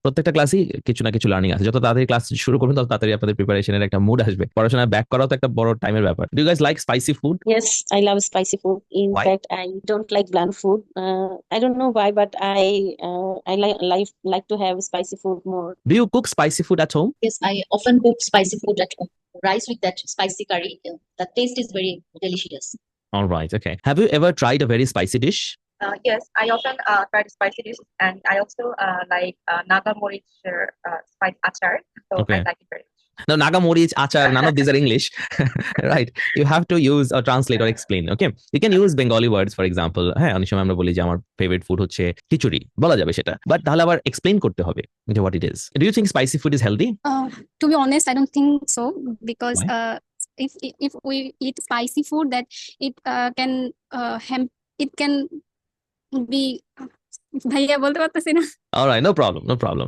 প্রত্যেকটা ক্লাসই কিছু না কিছু লার্নিং আছে। যত তাড়াতাড়ি ক্লাস শুরু করবেন তত তাড়াতাড়ি আপনাদের প্রিপারেশনের একটা মুড আসবে। পড়াশোনা ব্যাক করাও তো একটা বড় টাইমের ব্যাপার। Do you guys like spicy food? Yes, I love spicy food. In Why? fact, I don't like bland food. I don't know why, but I like to have spicy food more. Do you cook spicy food at home? Yes, I often cook spicy food at home. Rice with that spicy curry. The taste is very delicious. All right, okay. Have you ever tried a very spicy dish? Yes, I often try spicy dishes, and I also like Naga Morich spice achar. So I Okay. like it very much. Now, Naga Morich, Achar, none of these are English. Right. You have to use or translate or explain. Okay. You can use Bengali words, for example. হ্যাঁ, অনেক সময় আমরা বলি যে আমার favourite food হচ্ছে খিচুড়ি, বলা যাবে সেটা। বাট তাহলে আবার এক্সপ্লেইন করতে হবে যে what it is. Do you think spicy food is healthy? To be honest, I don't think so because Why? if we eat spicy food, that it can it can be ভাইয়া বলতে পারতেছি না All right, no problem, no problem.